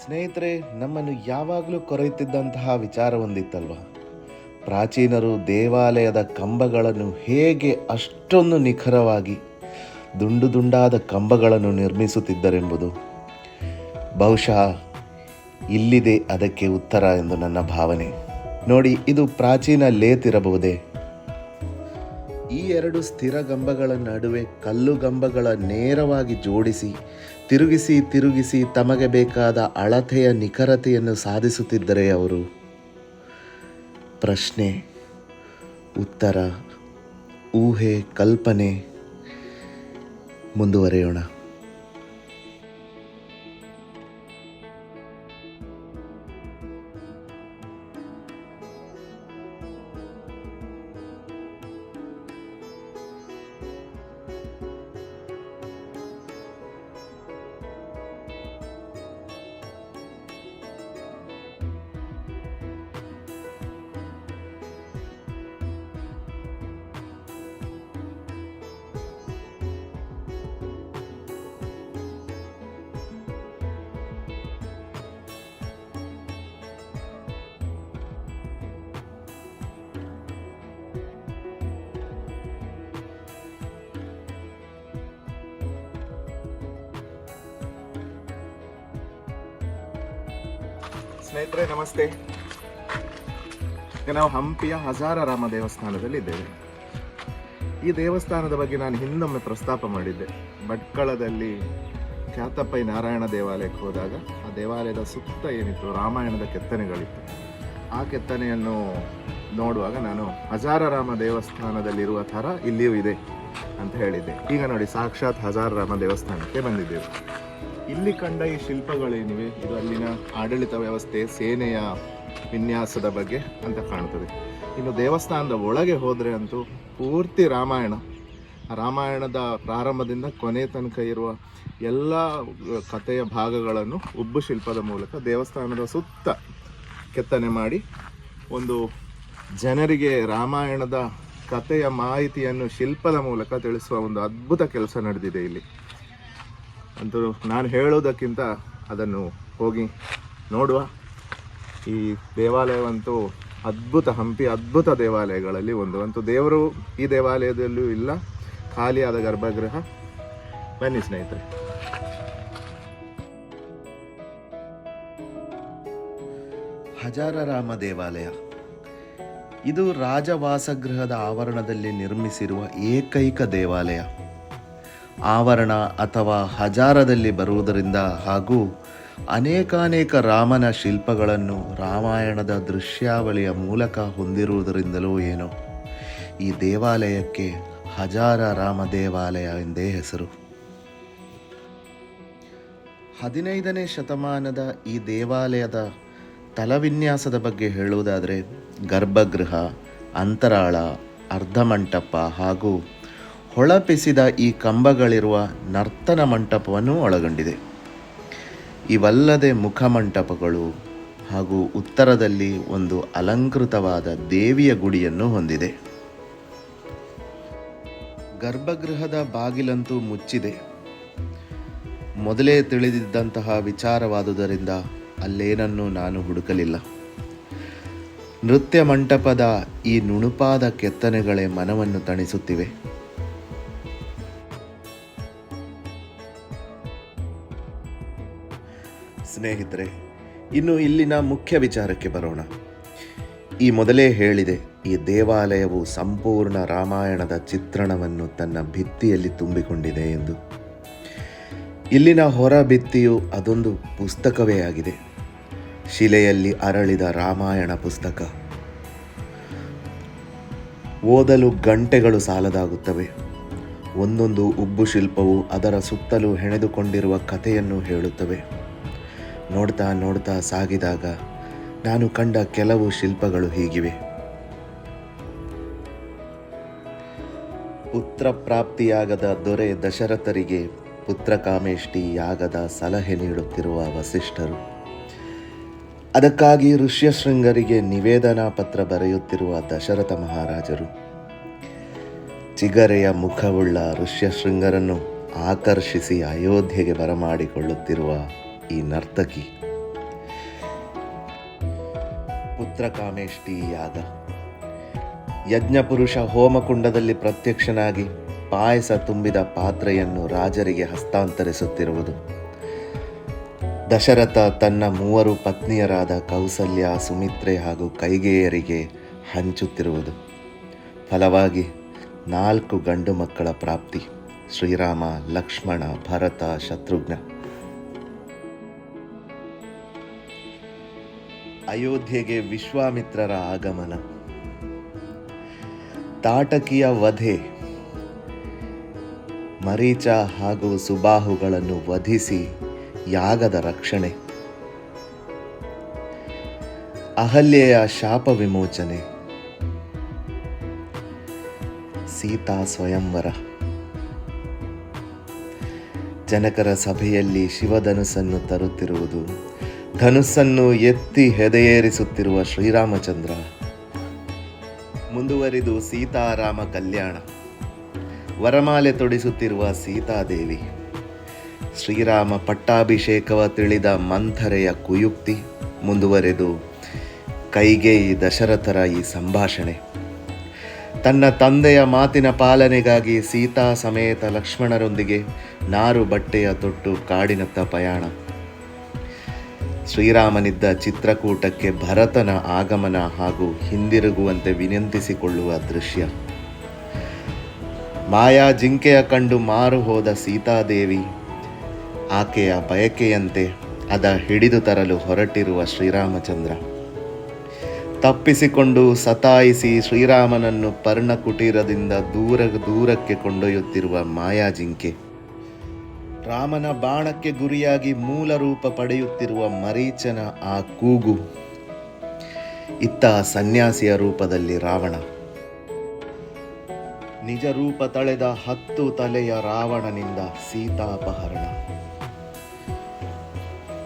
ಸ್ನೇಹಿತರೆ, ನಮ್ಮನ್ನು ಯಾವಾಗಲೂ ಕೊರೆಯುತ್ತಿದ್ದಂತಹ ವಿಚಾರ ಒಂದಿತ್ತಲ್ವ. ಪ್ರಾಚೀನರು ದೇವಾಲಯದ ಕಂಬಗಳನ್ನು ಹೇಗೆ ಅಷ್ಟೊಂದು ನಿಖರವಾಗಿ ದುಂಡು ದುಂಡಾದ ಕಂಬಗಳನ್ನು ನಿರ್ಮಿಸುತ್ತಿದ್ದರೆಂಬುದು. ಬಹುಶಃ ಇಲ್ಲಿದೆ ಅದಕ್ಕೆ ಉತ್ತರ ಎಂದು ನನ್ನ ಭಾವನೆ. ನೋಡಿ, ಇದು ಪ್ರಾಚೀನ ಲೇತ್ ಇರಬಹುದೇ? ಈ ಎರಡು ಸ್ಥಿರ ಗಂಬಗಳ ನಡುವೆ ಕಲ್ಲು ಗಂಬಗಳ ನೇರವಾಗಿ ಜೋಡಿಸಿ ತಿರುಗಿಸಿ ತಿರುಗಿಸಿ ತಮಗೆ ಬೇಕಾದ ಅಳತೆಯ ನಿಖರತೆಯನ್ನು ಸಾಧಿಸುತ್ತಿದ್ದರೆ ಅವರು. ಪ್ರಶ್ನೆ, ಉತ್ತರ, ಊಹೆ, ಕಲ್ಪನೆ. ಮುಂದುವರೆಯೋಣ. ಸ್ನೇಹಿತರೆ ನಮಸ್ತೆ. ಈಗ ನಾವು ಹಂಪಿಯ ಹಜಾರರಾಮ ದೇವಸ್ಥಾನದಲ್ಲಿ ಇದ್ದೇವೆ. ಈ ದೇವಸ್ಥಾನದ ಬಗ್ಗೆ ನಾನು ಹಿಂದೊಮ್ಮೆ ಪ್ರಸ್ತಾಪ ಮಾಡಿದ್ದೆ. ಭಟ್ಕಳದಲ್ಲಿ ಖ್ಯಾತಪ್ಪೈ ನಾರಾಯಣ ದೇವಾಲಯಕ್ಕೆ ಹೋದಾಗ ಆ ದೇವಾಲಯದ ಸುತ್ತ ಏನಿತ್ತು ರಾಮಾಯಣದ ಕೆತ್ತನೆಗಳಿತ್ತು. ಆ ಕೆತ್ತನೆಯನ್ನು ನೋಡುವಾಗ ನಾನು ಹಜಾರರಾಮ ದೇವಸ್ಥಾನದಲ್ಲಿರುವ ಥರ ಇಲ್ಲಿಯೂ ಇದೆ ಅಂತ ಹೇಳಿದ್ದೆ. ಈಗ ನೋಡಿ, ಸಾಕ್ಷಾತ್ ಹಜಾರರಾಮ ದೇವಸ್ಥಾನಕ್ಕೆ ಬಂದಿದ್ದೇವೆ. ಇಲ್ಲಿ ಕಂಡ ಈ ಶಿಲ್ಪಗಳೇನಿವೆ, ಇದು ಅಲ್ಲಿನ ಆಡಳಿತ ವ್ಯವಸ್ಥೆ, ಸೇನೆಯ ವಿನ್ಯಾಸದ ಬಗ್ಗೆ ಅಂತ ಕಾಣ್ತದೆ. ಇನ್ನು ದೇವಸ್ಥಾನದ ಒಳಗೆ ಹೋದರೆ ಅಂತೂ ಪೂರ್ತಿ ರಾಮಾಯಣದ ಪ್ರಾರಂಭದಿಂದ ಕೊನೆ ತನಕ ಇರುವ ಎಲ್ಲ ಕಥೆಯ ಭಾಗಗಳನ್ನು ಉಬ್ಬು ಶಿಲ್ಪದ ಮೂಲಕ ದೇವಸ್ಥಾನದ ಸುತ್ತ ಕೆತ್ತನೆ ಮಾಡಿ ಒಂದು ಜನರಿಗೆ ರಾಮಾಯಣದ ಕಥೆಯ ಮಾಹಿತಿಯನ್ನು ಶಿಲ್ಪದ ಮೂಲಕ ತಿಳಿಸುವ ಒಂದು ಅದ್ಭುತ ಕೆಲಸ ನಡೆದಿದೆ ಇಲ್ಲಿ. ಅಂತೂ ನಾನು ಹೇಳೋದಕ್ಕಿಂತ ಅದನ್ನು ಹೋಗಿ ನೋಡುವ. ಈ ದೇವಾಲಯವಂತೂ ಅದ್ಭುತ, ಹಂಪಿ ಅದ್ಭುತ ದೇವಾಲಯಗಳಲ್ಲಿ ಒಂದು. ಅಂತೂ ದೇವರು ಈ ದೇವಾಲಯದಲ್ಲೂ ಇಲ್ಲ, ಖಾಲಿಯಾದ ಗರ್ಭಗೃಹ. ಬನ್ನಿ ಸ್ನೇಹಿತರೆ. ಹಜಾರರಾಮ ದೇವಾಲಯ ಇದು ರಾಜವಾಸಗೃಹದ ಆವರಣದಲ್ಲಿ ನಿರ್ಮಿಸಿರುವ ಏಕೈಕ ದೇವಾಲಯ. ಆವರಣ ಅಥವಾ ಹಜಾರದಲ್ಲಿ ಬರುವುದರಿಂದ ಹಾಗೂ ಅನೇಕಾನೇಕ ರಾಮನ ಶಿಲ್ಪಗಳನ್ನು ರಾಮಾಯಣದ ದೃಶ್ಯಾವಳಿಯ ಮೂಲಕ ಹೊಂದಿರುವುದರಿಂದಲೋ ಏನೋ ಈ ದೇವಾಲಯಕ್ಕೆ ಹಜಾರ ರಾಮ ದೇವಾಲಯ ಎಂದೇ ಹೆಸರು. 15ನೇ ಶತಮಾನದ ಈ ದೇವಾಲಯದ ತಲವಿನ್ಯಾಸದ ಬಗ್ಗೆ ಹೇಳುವುದಾದರೆ ಗರ್ಭಗೃಹ, ಅಂತರಾಳ, ಅರ್ಧಮಂಟಪ ಹಾಗೂ ಹೊಳಪಿಸಿದ ಈ ಕಂಬಗಳಿರುವ ನರ್ತನ ಮಂಟಪವನ್ನು ಒಳಗೊಂಡಿದೆ. ಇವಲ್ಲದೆ ಮುಖಮಂಟಪಗಳು ಹಾಗೂ ಉತ್ತರದಲ್ಲಿ ಒಂದು ಅಲಂಕೃತವಾದ ದೇವಿಯ ಗುಡಿಯನ್ನು ಹೊಂದಿದೆ. ಗರ್ಭಗೃಹದ ಬಾಗಿಲಂತೂ ಮುಚ್ಚಿದೆ. ಮೊದಲೇ ತಿಳಿದಿದ್ದಂತಹ ವಿಚಾರವಾದುದರಿಂದ ಅಲ್ಲೇನನ್ನೂ ನಾನು ಹುಡುಕಲಿಲ್ಲ. ನೃತ್ಯ ಮಂಟಪದ ಈ ನುಣುಪಾದ ಕೆತ್ತನೆಗಳೇ ಮನವನ್ನು ತಣಿಸುತ್ತಿವೆ. ಸ್ನೇಹಿತರೆ, ಇನ್ನು ಇಲ್ಲಿನ ಮುಖ್ಯ ವಿಚಾರಕ್ಕೆ ಬರೋಣ. ಈ ಮೊದಲೇ ಹೇಳಿದೆ, ಈ ದೇವಾಲಯವು ಸಂಪೂರ್ಣ ರಾಮಾಯಣದ ಚಿತ್ರಣವನ್ನು ತನ್ನ ಭಿತ್ತಿಯಲ್ಲಿ ತುಂಬಿಕೊಂಡಿದೆ ಎಂದು. ಇಲ್ಲಿನ ಹೊರ ಭಿತ್ತಿಯು ಅದೊಂದು ಪುಸ್ತಕವೇ ಆಗಿದೆ. ಶಿಲೆಯಲ್ಲಿ ಅರಳಿದ ರಾಮಾಯಣ ಪುಸ್ತಕ. ಓದಲು ಗಂಟೆಗಳು ಸಾಲದಾಗುತ್ತವೆ. ಒಂದೊಂದು ಉಬ್ಬು ಶಿಲ್ಪವು ಅದರ ಸುತ್ತಲೂ ಹೆಣೆದುಕೊಂಡಿರುವ ಕಥೆಯನ್ನು ಹೇಳುತ್ತವೆ. ನೋಡ್ತಾ ನೋಡ್ತಾ ಸಾಗಿದಾಗ ನಾನು ಕಂಡ ಕೆಲವು ಶಿಲ್ಪಗಳು ಹೀಗಿವೆ. ಪುತ್ರ ಪ್ರಾಪ್ತಿಯಾಗದ ದೊರೆ ದಶರಥರಿಗೆ ಪುತ್ರಕಾಮೇಷ್ಟಿ ಯಾಗದ ಸಲಹೆ ನೀಡುತ್ತಿರುವ ವಸಿಷ್ಠರು, ಅದಕ್ಕಾಗಿ ಋಷ್ಯಶೃಂಗರಿಗೆ ನಿವೇದನಾ ಪತ್ರ ಬರೆಯುತ್ತಿರುವ ದಶರಥ ಮಹಾರಾಜರು, ಚಿಗರೆಯ ಮುಖವುಳ್ಳ ಋಷ್ಯಶೃಂಗರನ್ನು ಆಕರ್ಷಿಸಿ ಅಯೋಧ್ಯೆಗೆ ಬರಮಾಡಿಕೊಳ್ಳುತ್ತಿರುವ ಈ ನರ್ತಕಿ, ಪುತ್ರಕಾಮೇಷ್ಟಿ ಯಾಗ. ಯಜ್ಞಪುರುಷ ಹೋಮಕುಂಡದಲ್ಲಿ ಪ್ರತ್ಯಕ್ಷನಾಗಿ ಪಾಯಸ ತುಂಬಿದ ಪಾತ್ರೆಯನ್ನು ರಾಜರಿಗೆ ಹಸ್ತಾಂತರಿಸುತ್ತಿರುವುದು. ದಶರಥ ತನ್ನ 3 ಪತ್ನಿಯರಾದ ಕೌಸಲ್ಯ, ಸುಮಿತ್ರೆ ಹಾಗೂ ಕೈಗೇಯರಿಗೆ ಹಂಚುತ್ತಿರುವುದು. ಫಲವಾಗಿ 4 ಗಂಡು ಮಕ್ಕಳ ಪ್ರಾಪ್ತಿ: ಶ್ರೀರಾಮ, ಲಕ್ಷ್ಮಣ, ಭರತ, ಶತ್ರುಘ್ನ. ಅಯೋಧ್ಯೆಗೆ ವಿಶ್ವಾಮಿತ್ರರ ಆಗಮನ, ತಾಟಕಿಯ ವಧೆ, ಮರೀಚ ಹಾಗೂ ಸುಬಾಹುಗಳನ್ನು ವಧಿಸಿ ಯಾಗದ ರಕ್ಷಣೆ, ಅಹಲ್ಯೆಯ ಶಾಪ ವಿಮೋಚನೆ, ಸೀತಾ ಸ್ವಯಂವರ. ಜನಕರ ಸಭೆಯಲ್ಲಿ ಶಿವಧನುಸ್ಸನ್ನು ತರುತ್ತಿರುವುದು, ಧನುಸ್ಸನ್ನು ಎತ್ತಿ ಹೆದೆಯೇರಿಸುತ್ತಿರುವ ಶ್ರೀರಾಮಚಂದ್ರ. ಮುಂದುವರಿದು ಸೀತಾರಾಮ ಕಲ್ಯಾಣ, ವರಮಾಲೆ ತೊಡಿಸುತ್ತಿರುವ ಸೀತಾದೇವಿ. ಶ್ರೀರಾಮ ಪಟ್ಟಾಭಿಷೇಕವ ತಿಳಿದ ಮಂಥರೆಯ ಕುಯುಕ್ತಿ. ಮುಂದುವರೆದು ಕೈಗೇಯಿ ದಶರಥರ ಈ ಸಂಭಾಷಣೆ. ತನ್ನ ತಂದೆಯ ಮಾತಿನ ಪಾಲನೆಗಾಗಿ ಸೀತಾ ಸಮೇತ ಲಕ್ಷ್ಮಣರೊಂದಿಗೆ ನಾರು ಬಟ್ಟೆಯ ತೊಟ್ಟು ಕಾಡಿನತ್ತ ಪಯಾಣ. ಶ್ರೀರಾಮನಿದ್ದ ಚಿತ್ರಕೂಟಕ್ಕೆ ಭರತನ ಆಗಮನ ಹಾಗೂ ಹಿಂದಿರುಗುವಂತೆ ವಿನಂತಿಸಿಕೊಳ್ಳುವ ದೃಶ್ಯ. ಮಾಯಾ ಜಿಂಕೆಯ ಕಂಡು ಮಾರು ಹೋದ ಸೀತಾದೇವಿ, ಆಕೆಯ ಬಯಕೆಯಂತೆ ಅದ ಹಿಡಿದು ತರಲು ಹೊರಟಿರುವ ಶ್ರೀರಾಮಚಂದ್ರ. ತಪ್ಪಿಸಿಕೊಂಡು ಸತಾಯಿಸಿ ಶ್ರೀರಾಮನನ್ನು ಪರ್ಣಕುಟೀರದಿಂದ ದೂರಕ್ಕೆ ಕೊಂಡೊಯ್ಯುತ್ತಿರುವ ಮಾಯಾ ಜಿಂಕೆ. ರಾಮನ ಬಾಣಕ್ಕೆ ಗುರಿಯಾಗಿ ಮೂಲ ರೂಪ ಪಡೆಯುತ್ತಿರುವ ಮರೀಚನ ಆ ಕೂಗು. ಇತ್ತ ಸನ್ಯಾಸಿಯ ರೂಪದಲ್ಲಿ ರಾವಣ. ನಿಜ ರೂಪ ತಳೆದ 10 ತಲೆಯ ರಾವಣನಿಂದ ಸೀತಾಪಹರಣ.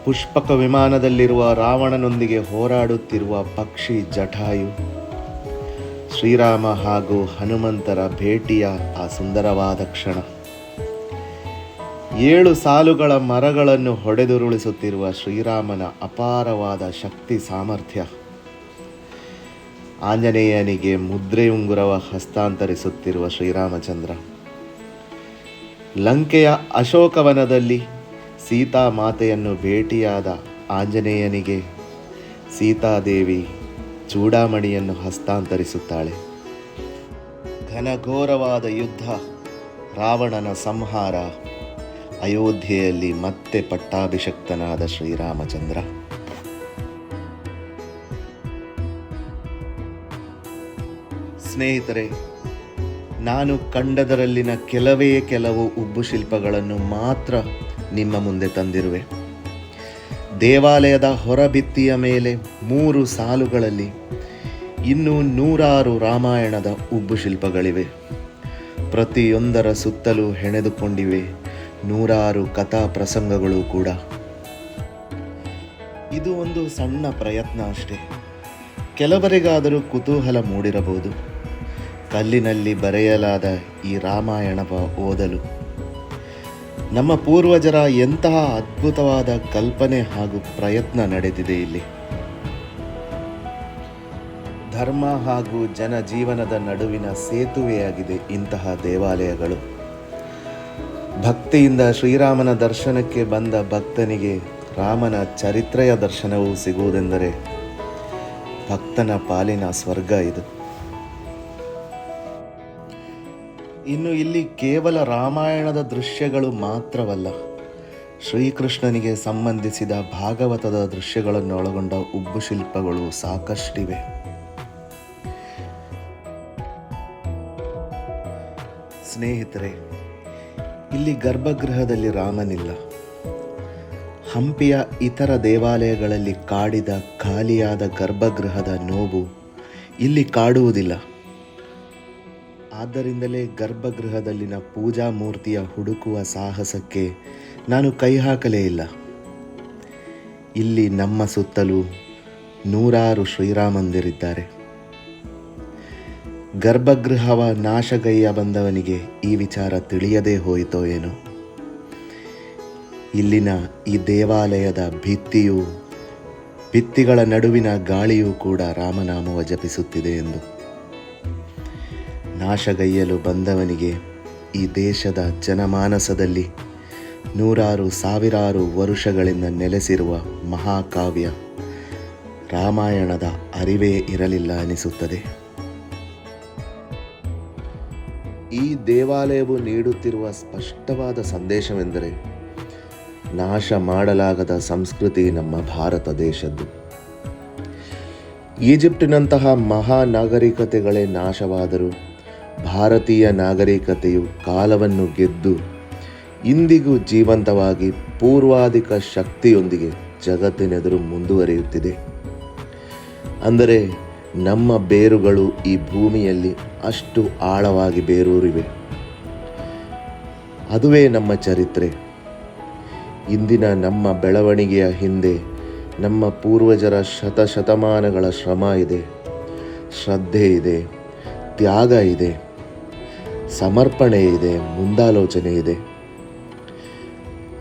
ಪುಷ್ಪಕ ವಿಮಾನದಲ್ಲಿರುವ ರಾವಣನೊಂದಿಗೆ ಹೋರಾಡುತ್ತಿರುವ ಪಕ್ಷಿ ಜಟಾಯು. ಶ್ರೀರಾಮ ಹಾಗೂ ಹನುಮಂತರ ಭೇಟಿಯ ಆ ಸುಂದರವಾದ ಕ್ಷಣ. 7 ಸಾಲುಗಳ ಮರಗಳನ್ನು ಹೊಡೆದುರುಳಿಸುತ್ತಿರುವ ಶ್ರೀರಾಮನ ಅಪಾರವಾದ ಶಕ್ತಿ ಸಾಮರ್ಥ್ಯ. ಆಂಜನೇಯನಿಗೆ ಮುದ್ರೆಯುಂಗುರವ ಹಸ್ತಾಂತರಿಸುತ್ತಿರುವ ಶ್ರೀರಾಮಚಂದ್ರ. ಲಂಕೆಯ ಅಶೋಕವನದಲ್ಲಿ ಸೀತಾ ಮಾತೆಯನ್ನು ಭೇಟಿಯಾದ ಆಂಜನೇಯನಿಗೆ ಸೀತಾದೇವಿ ಚೂಡಾಮಣಿಯನ್ನು ಹಸ್ತಾಂತರಿಸುತ್ತಾಳೆ. ಘನಘೋರವಾದ ಯುದ್ಧ, ರಾವಣನ ಸಂಹಾರ. ಅಯೋಧ್ಯೆಯಲ್ಲಿ ಮತ್ತೆ ಪಟ್ಟಾಭಿಷಕ್ತನಾದ ಶ್ರೀರಾಮಚಂದ್ರ. ಸ್ನೇಹಿತರೆ, ನಾನು ಕಂಡದರಲ್ಲಿನ ಕೆಲವು ಉಬ್ಬು ಶಿಲ್ಪಗಳನ್ನು ಮಾತ್ರ ನಿಮ್ಮ ಮುಂದೆ ತಂದಿರುವೆ. ದೇವಾಲಯದ ಹೊರಭಿತ್ತಿಯ ಮೇಲೆ 3 ಸಾಲುಗಳಲ್ಲಿ ಇನ್ನೂ 100 ರಾಮಾಯಣದ ಉಬ್ಬು ಶಿಲ್ಪಗಳಿವೆ. ಪ್ರತಿಯೊಂದರ ಸುತ್ತಲೂ ಹೆಣೆದುಕೊಂಡಿವೆ 100 ಕಥಾ ಪ್ರಸಂಗಗಳು ಕೂಡ. ಇದು ಒಂದು ಸಣ್ಣ ಪ್ರಯತ್ನ ಅಷ್ಟೇ. ಕೆಲವರಿಗಾದರೂ ಕುತೂಹಲ ಮೂಡಿರಬಹುದು. ಕಲ್ಲಿನಲ್ಲಿ ಬರೆಯಲಾದ ಈ ರಾಮಾಯಣವ ಓದಲು ನಮ್ಮ ಪೂರ್ವಜರ ಎಂತಹ ಅದ್ಭುತವಾದ ಕಲ್ಪನೆ ಹಾಗೂ ಪ್ರಯತ್ನ ನಡೆದಿದೆ ಇಲ್ಲಿ. ಧರ್ಮ ಹಾಗೂ ಜನಜೀವನದ ನಡುವಿನ ಸೇತುವೆಯಾಗಿದೆ ಇಂತಹ ದೇವಾಲಯಗಳು. ಭಕ್ತಿಯಿಂದ ಶ್ರೀರಾಮನ ದರ್ಶನಕ್ಕೆ ಬಂದ ಭಕ್ತನಿಗೆ ರಾಮನ ಚರಿತ್ರೆಯ ದರ್ಶನವೂ ಸಿಗುವುದೆಂದರೆ ಭಕ್ತನ ಪಾಲಿನ ಸ್ವರ್ಗ ಇದು. ಇನ್ನು ಇಲ್ಲಿ ಕೇವಲ ರಾಮಾಯಣದ ದೃಶ್ಯಗಳು ಮಾತ್ರವಲ್ಲ, ಶ್ರೀಕೃಷ್ಣನಿಗೆ ಸಂಬಂಧಿಸಿದ ಭಾಗವತದ ದೃಶ್ಯಗಳನ್ನು ಒಳಗೊಂಡ ಉಬ್ಬು ಶಿಲ್ಪಗಳು ಸಾಕಷ್ಟಿವೆ. ಸ್ನೇಹಿತರೆ, ಇಲ್ಲಿ ಗರ್ಭಗೃಹದಲ್ಲಿ ರಾಮನಿಲ್ಲ. ಹಂಪಿಯ ಇತರ ದೇವಾಲಯಗಳಲ್ಲಿ ಕಾಡಿದ ಖಾಲಿಯಾದ ಗರ್ಭಗೃಹದ ನೋವು ಇಲ್ಲಿ ಕಾಡುವುದಿಲ್ಲ. ಆದ್ದರಿಂದಲೇ ಗರ್ಭಗೃಹದಲ್ಲಿನ ಪೂಜಾ ಮೂರ್ತಿಯ ಹುಡುಕುವ ಸಾಹಸಕ್ಕೆ ನಾನು ಕೈ ಹಾಕಲೇ ಇಲ್ಲ. ಇಲ್ಲಿ ನಮ್ಮ ಸುತ್ತಲೂ 100 ಶ್ರೀರಾಮಂದಿರಿದ್ದಾರೆ. ಗರ್ಭಗೃಹವ ನಾಶಗೈಯ ಬಂದವನಿಗೆ ಈ ವಿಚಾರ ತಿಳಿಯದೇ ಹೋಯಿತೋ ಏನೋ. ಇಲ್ಲಿನ ಈ ದೇವಾಲಯದ ಭಿತ್ತಿಯು ಭಿತ್ತಿಗಳ ನಡುವಿನ ಗಾಳಿಯೂ ಕೂಡ ರಾಮನಾಮವ ಜಪಿಸುತ್ತಿದೆ ಎಂದು. ನಾಶಗೈಯಲು ಬಂದವನಿಗೆ ಈ ದೇಶದ ಜನಮಾನಸದಲ್ಲಿ ನೂರಾರು ಸಾವಿರಾರು ವರುಷಗಳಿಂದ ನೆಲೆಸಿರುವ ಮಹಾಕಾವ್ಯ ರಾಮಾಯಣದ ಅರಿವೇ ಇರಲಿಲ್ಲ ಅನಿಸುತ್ತದೆ. ಈ ದೇವಾಲಯವು ನೀಡುತ್ತಿರುವ ಸ್ಪಷ್ಟವಾದ ಸಂದೇಶವೆಂದರೆ, ನಾಶ ಮಾಡಲಾಗದ ಸಂಸ್ಕೃತಿ ನಮ್ಮ ಭಾರತ ದೇಶದ್ದು. ಈಜಿಪ್ಟಿನಂತಹ ಮಹಾ ನಾಗರಿಕತೆಗಳೇ ನಾಶವಾದರೂ ಭಾರತೀಯ ನಾಗರಿಕತೆಯು ಕಾಲವನ್ನು ಗೆದ್ದು ಇಂದಿಗೂ ಜೀವಂತವಾಗಿ ಪೂರ್ವಾಧಿಕ ಶಕ್ತಿಯೊಂದಿಗೆ ಜಗತ್ತಿನೆದುರು ಮುಂದುವರಿಯುತ್ತಿದೆ. ಅಂದರೆ ನಮ್ಮ ಬೇರುಗಳು ಈ ಭೂಮಿಯಲ್ಲಿ ಅಷ್ಟು ಆಳವಾಗಿ ಬೇರೂರಿವೆ. ಅದುವೇ ನಮ್ಮ ಚರಿತ್ರೆ. ಇಂದಿನ ನಮ್ಮ ಬೆಳವಣಿಗೆಯ ಹಿಂದೆ ನಮ್ಮ ಪೂರ್ವಜರ ಶತಶತಮಾನಗಳ ಶ್ರಮ ಇದೆ, ಶ್ರದ್ಧೆ ಇದೆ, ತ್ಯಾಗ ಇದೆ, ಸಮರ್ಪಣೆ ಇದೆ, ಮುಂದಾಲೋಚನೆ ಇದೆ.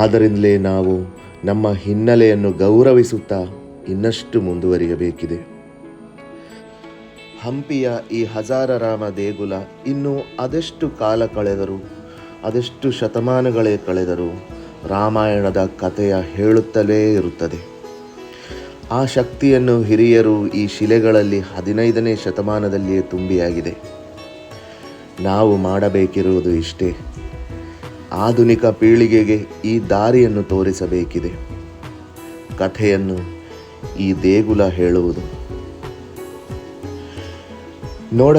ಆದ್ದರಿಂದಲೇ ನಾವು ನಮ್ಮ ಹಿನ್ನೆಲೆಯನ್ನು ಗೌರವಿಸುತ್ತಾ ಇನ್ನಷ್ಟು ಮುಂದುವರಿಯಬೇಕಿದೆ. ಹಂಪಿಯ ಈ ಹಜಾರರಾಮ ದೇಗುಲ ಇನ್ನೂ ಅದೆಷ್ಟು ಕಾಲ ಕಳೆದರೂ, ಅದೆಷ್ಟು ಶತಮಾನಗಳೇ ಕಳೆದರೂ ರಾಮಾಯಣದ ಕಥೆಯ ಹೇಳುತ್ತಲೇ ಇರುತ್ತದೆ. ಆ ಶಕ್ತಿಯನ್ನು ಹಿರಿಯರು ಈ ಶಿಲೆಗಳಲ್ಲಿ 15ನೇ ಶತಮಾನದಲ್ಲಿಯೇ ತುಂಬಿಯಾಗಿದೆ. ನಾವು ಮಾಡಬೇಕಿರುವುದು ಇಷ್ಟೇ, ಆಧುನಿಕ ಪೀಳಿಗೆಗೆ ಈ ದಾರಿಯನ್ನು ತೋರಿಸಬೇಕಿದೆ. ಕಥೆಯನ್ನು ಈ ದೇಗುಲ ಹೇಳುವುದು.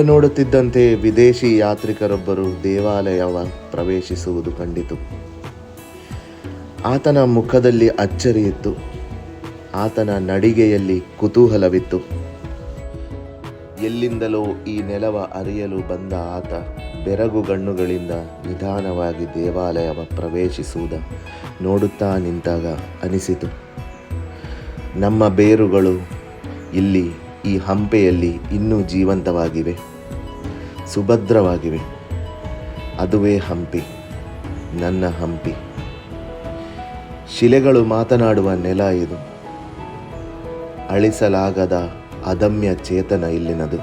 ನೋಡುತ್ತಿದ್ದಂತೆ ವಿದೇಶಿ ಯಾತ್ರಿಕರೊಬ್ಬರು ದೇವಾಲಯವ ಪ್ರವೇಶಿಸುವುದು ಕಂಡಿತು. ಆತನ ಮುಖದಲ್ಲಿ ಅಚ್ಚರಿಯಿತ್ತು, ಆತನ ನಡಿಗೆಯಲ್ಲಿ ಕುತೂಹಲವಿತ್ತು. ಎಲ್ಲಿಂದಲೋ ಈ ನೆಲವ ಅರಿಯಲು ಬಂದ ಆತ ಬೆರಗುಗಣ್ಣುಗಳಿಂದ ನಿಧಾನವಾಗಿ ದೇವಾಲಯವ ಪ್ರವೇಶಿಸುವುದ ನೋಡುತ್ತಾ ನಿಂತಾಗ ಅನಿಸಿತು, ನಮ್ಮ ಬೇರುಗಳು ಇಲ್ಲಿ ಈ ಹಂಪೆಯಲ್ಲಿ ಇನ್ನೂ ಜೀವಂತವಾಗಿವೆ, ಸುಭದ್ರವಾಗಿವೆ. ಅದುವೇ ಹಂಪಿ, ನನ್ನ ಹಂಪಿ. ಶಿಲೆಗಳು ಮಾತನಾಡುವ ನೆಲ ಇದು. ಅಳಿಸಲಾಗದ ಅದಮ್ಯ ಚೇತನ ಇಲ್ಲಿನದು.